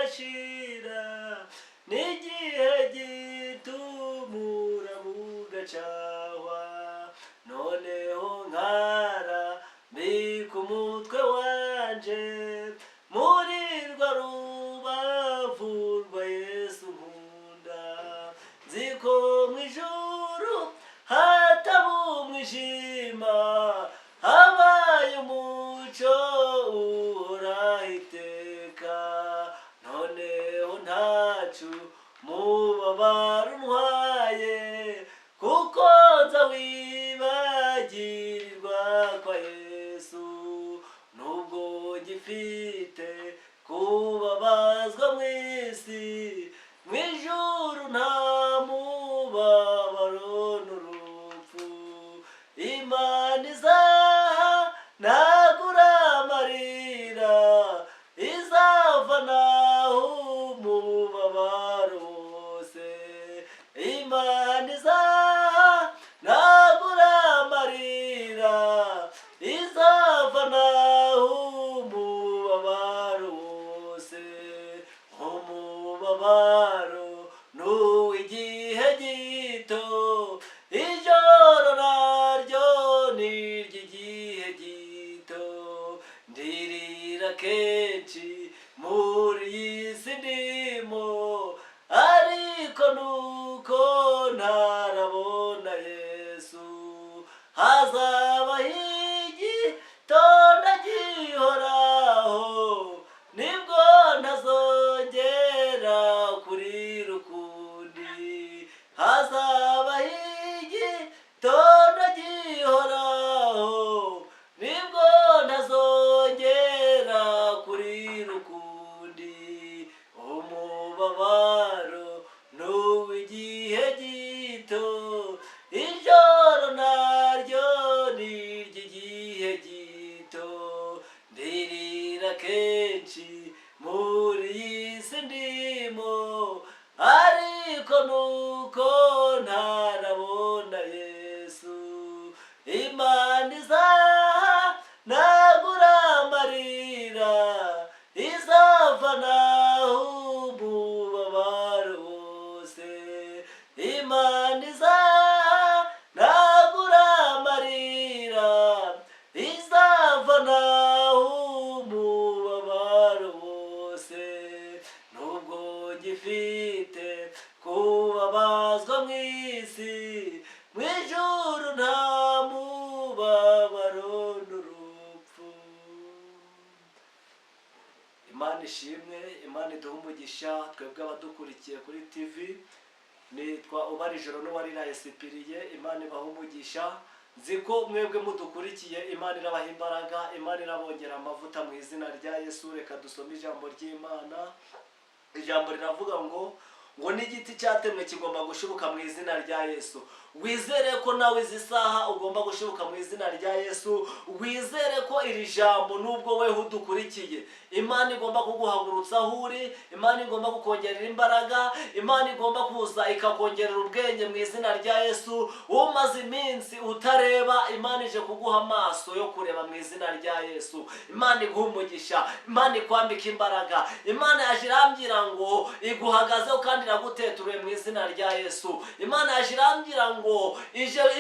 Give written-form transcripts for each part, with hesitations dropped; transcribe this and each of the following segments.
bugashira n'igihe gitumura bugacahwa noneho nkara mbika umutwe wanje muri rwa rubavu rwa Yesu nkunda nziko mu ijuru hataba umwijima habaye umuco uhoraho iteka noneho ntacu mubabaro untwaye kuko nza wibagirirwa kwa Yesu nubwo ngifite kubabazwa mw'isi mw'ijuru nta mubabaro n'urupfu Imana izaha nagura amarira izavanaho umubabaro wose Imana izaha nagura amarira izavanaho umubabaro wose umubabaro n'uw'igihe gito ijoro naryo ni iry'igihe gito ndirira kenshi muri iyi si ndimo ariko nuko ntarabona Yesu hazabaho igitondo gihoraho nibwo ntazongera kurira ukundi hazabaho igitondo gihoraho nibwo ntazongera kurira ukundi umubabaro n'uw'igihe gito ijoro naryo ni iry'igihe gito ndirira kenshi muri iyi si ndimo ariko nuko ntarabona Yesu Imana izaha nagura amarira izavanaho umubabaro wose Imana izaha nagura amarira izavanaho umubabaro wose nubwo gifite kubabazwa mw'isi mw'ijuru nta mubabaro n'urupfu Imana ishimwe Imana iduha umugisha twebwe abadukurikiye kuri TV nitwa Ubarijoro n'uwariraye Sipiriye Imana ibaha umugisha nziko mwebwe mudukurikiye Imana irabaha imbaraga Imana irabongera amavuta mu izina rya Yesu reka dusome ijambo ry'Imana ijambo riravuga ngo n'igiti cyatemwe kigomba gushibuka mu izina rya Yesu wizere ko nawe izi saha ugomba gushibuka mu izina rya Yesu wizere ko iri jambo nubwo weho udukurikiye Imana igomba kuguhagurutsa aho uri Imana igomba kukongerera imbaraga Imana igomba kuza ikakongerera ubwenge mu izina rya Yesu umaze iminsi utareba Imana ije kuguha amaso yo kureba mu izina rya Yesu Imana iguha umugisha Imana ikwambika imbaraga Imana yaje irambwira ngo iguhagazeho kandi iraguteturuye mu izina rya Yesu Imana yaje irambwira ngo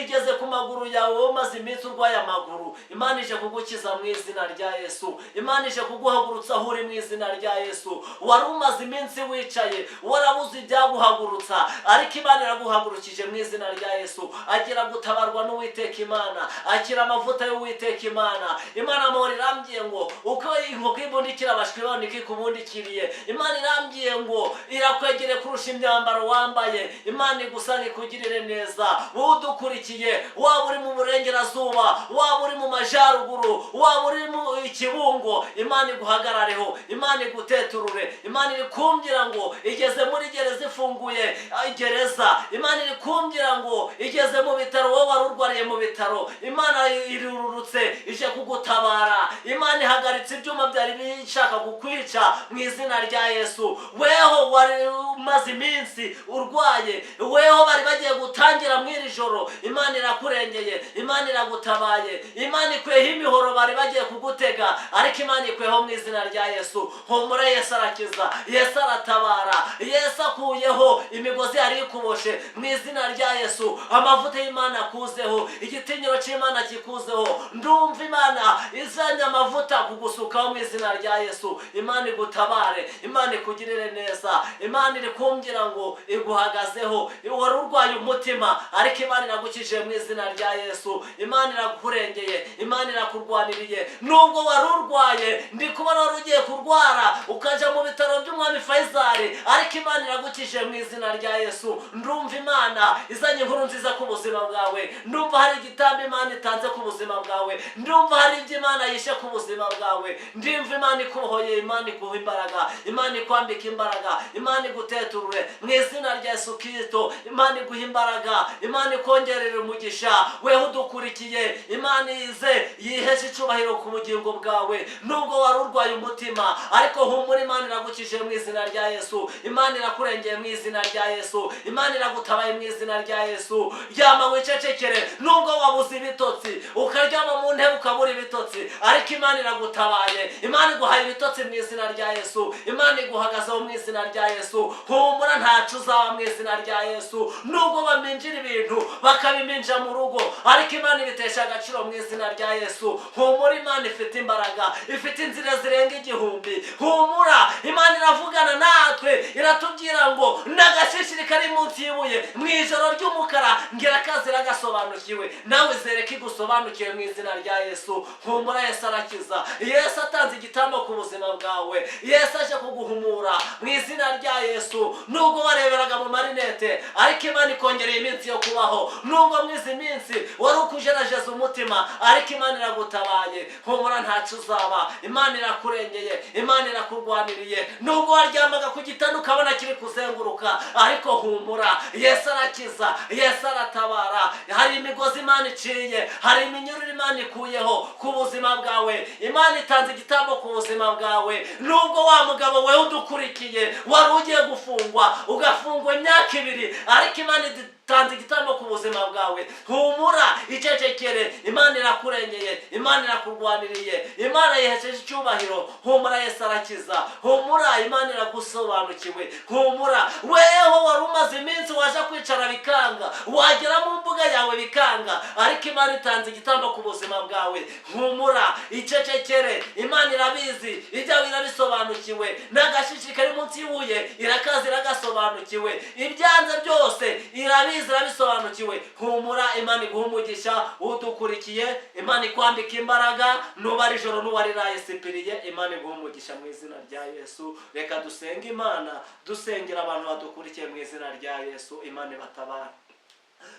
igeze ku maguru yawe umaze iminsi urwaye amaguru Imana ije kugukiza mu izina rya Yesu Imana ije kuguhagurutsa aho uri mu izina rya Yesu wari umaze iminsi wicaye warabuze ibyaguhagurutsa ariko Imana iraguhagurukije mu izina rya Yesu agira gutabarwa n'Uwiteka Imana akira amavuta y'Uwiteka Imana Imana amahoro irambwiye ngo uko inkoko ibundikira abashwi bayo niko ikubundikiriye Imana irambwiye ngo irakwegere kurusha imyambaro wambaye Imana igusanga ikugirire neza wowe udukurikiye waba uri mu burengerazuba waba uri mu majyaruguru waba uri mu Kibungo Imana iguhagarareho Imana iguteturure Imana iri kumbwira ngo igeze muri gereza ifunguye gereza Imana iri kumbwira ngo igeze mu bitaro wowe wari urwariye mu bitaro Imana irurutse ije kugutabara Imana ihagaritse ibyuma byari bishaka kukwica mu izina rya Yesu weho wari umaze umaze iminsi urwaye, weho bari bagiye gutangira mu iri joro, Imana irakurengeye, Imana iragutabaye, Imana ikweho imihoro bari bagiye kugutega, ariko Imana ikweho mu izina rya Yesu. Humura, Yesu arakiza, Yesu aratabara, Yesu akuyeho imigozi yari ikuboshe mu izina rya Yesu. Amavuta y'Imana akuzeho, igitinyiro cy'Imana kikuzeho. Ndumva Imana izanye amavuta kugusukaho mu izina rya Yesu. Imana igutabare, Imana ikugirire neza, Imana iri kumbwira ngo iguhagazeho. Wari urwaye umutima, ariko Imana iragukije mu izina rya Yesu. Imana irakurengeye, Imana irakurwaniriye. Nubwo wari urwaye, ndi kubona wari ugiye kurwara ukaja mu bitaro by'umwami Faisal, ariko Imana iragukije mu izina rya Yesu. Ndumva Imana izanye inkuru nziza ku buzima bwawe, ndumva hari igitambo Imana itanze ku buzima bwawe, ndumva hari ibyo Imana yishe ku buzima bwawe. Ndumva Imana ikubohoye, Imana iguha imbaraga, Imana ikwambika imbaraga, Imana iguteturure mu izina rya Yesu Kristo. Imana iguha imbaraga, Imana ikongerere umugisha. Weho udukurikiye, Imana ize yiheshe icyubahiro ku bugingo bwawe. Nubwo wari urwaye umutima, ariko humura, Imana iragukije mu izina rya Yesu. Imana irakurengeye mu izina rya Yesu. Imana iragutabaye mu izina rya Yesu. Ryama wicecekere, nubwo wabuze ibitotsi, ukaryama mu ntebe ukabura ibitotsi, ariko Imana iragutabaye, Imana iguhaye ibitotsi mu izina rya Yesu. Imana iguhagazeho mu izina rya Yesu. Humura, ntacu uzaba mu izina rya Yesu. Nubwo baminjira ibintu bakabiminja mu rugo, ariko Imana ibitesha agaciro mu izina rya Yesu. Humura, Imana ifite imbaraga, ifite inzira zirenga 1000. Humura, Imana iravugana natwe, iratubwira ngo n'agashishiri kari munsi y'ibuye mu ijoro ry'umukara ngira kazira gasobanukiwe. Nawe zereka igusobanukiwe mu izina rya Yesu. Humura, Yesu arakiza, Yesu atanze igitambo ku buzima bwawe, Yesu aje kuguhumura mu izina rya Yesu. Nubwo wareberaga mu marinete, ariko Imana ikongereye iminsi yo kubaho. Nubwo mu izi minsi wari ukujerajeza umutima, ariko Imana iragutabaye. Humura, ntacu uzaba, Imana irakurengeye, Imana irakurwaniriye. Nubwo waryamaga ku gitanda ukabona kiri kuzenguruka, ariko humura, Yesu arakiza, Yesu aratabara. Hari imigozi Imana iciye, hari iminyururu Imana ikuyeho ku buzima bwawe. Imana itanze igitambo ku buzima bwawe. Nubwo wa mugabo wewe udukurikiye wari ugiye gufungwa, ugafungwa imyaka 2, ariko Imana tanze igitambo ku buzima bwawe. Humura, icecekere, Imana irakurengeye, Imana irakurwaniriye, Imana yihesheje icyubahiro. Humura, Yesu arakiza. Humura, Imana iragusobanukiwe. Humura, weho wari umaze iminsi waje kwicara bikanga, wagera mu mbuga yawe bikanga, ariko Imana itanze igitambo ku buzima bwawe. Humura, icecekere, Imana irabizi, ibyawe irabisobanukiwe. N'agashishi kari munsi y'ibuye irakazi iragasobanukiwe. Ibyanze byose irabizi, irabisobanukiwe. Humura, Imana iguha umugisha. Udukurikiye, Imana ikwambika imbaraga. Nuba ijoro nuba rirayesipiriye, Imana iguha umugisha mu izina rya Yesu. Reka dusenge Imana, dusengera abantu badukurikiye mu izina rya Yesu. Imana ibatabara.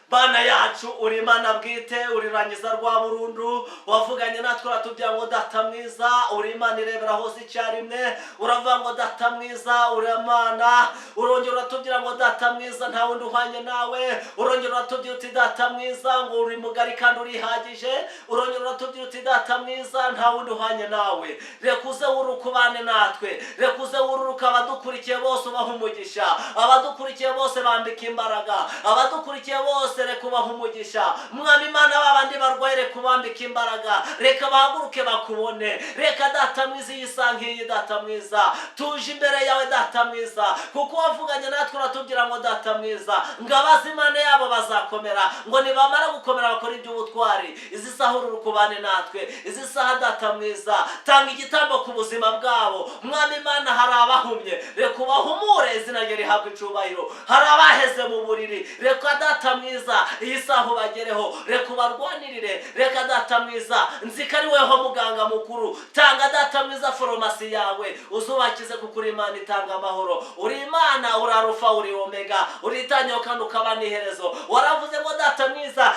Bana yacu, uri Imana bwite, uri rangiza rwa burundu, wavuganye natwe uratubwira ngo data mwiza, uri Imana irebera hose icyarimwe. Uravuga ngo data mwiza, uri Imana. Urongera uratubwira ngo data mwiza, nta wundi uhwanye nawe. Urongera uratubwira uti data mwiza, ngo uri mugari kandi urihagije. Urongera uratubwira uti data mwiza, nta wundi uhwanye nawe. Reka uze urukubane natwe, reka uze ururuka abadukurikiye bose ubaha umugisha. Abadukurikiye bose bambika imbaraga, abadukurikiye bose reka ubaha umugisha. Mwami Imana, babandi barwaye reka ubambike imbaraga, reka bahaguruke bakubone. Reka data mwiza, iyi ngiyi data mwiza, tuje imbere yawe data mwiza, kuko wavuganye natwe uratubwira ngo data mwiza, ngo abazi Imana yabo bazakomera, ngo nibamara gukomera bakora iby'ubutwari. Izi saha urukubane natwe, izi saha data mwiza, tanga igitambo ku buzima bwabo. Mwami Imana, hari abahumye, reka ubahumure, izina rye rihabwe icyubahiro. Hari abaheze mu buriri, reka data mwiza iyi saha ubagereho, reka ubarwanirire. Reka data mwiza, nzi ko ari weho muganga mukuru, tanga data mwiza farumasi yawe, uzubakize kuko uri Imana itanga amahoro. Uri Imana, uri Arufa, uri Omega, uri itangira kandi ukaba n'iherezo. Waravuze ngo data mwiza,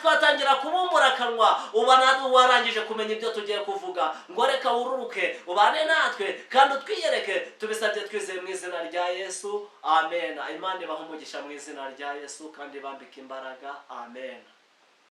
twatangira kubumbura akanwa, uba natwe warangije kumenya ibyo tugiye kuvuga. Ngo reka wururuke ubane natwe kandi utwiyereke, tubisabye twizeye mu izina rya Yesu. Amen. Imana ibaha umugisha mu izina rya Yesu kandi bambika imbaraga. Amen.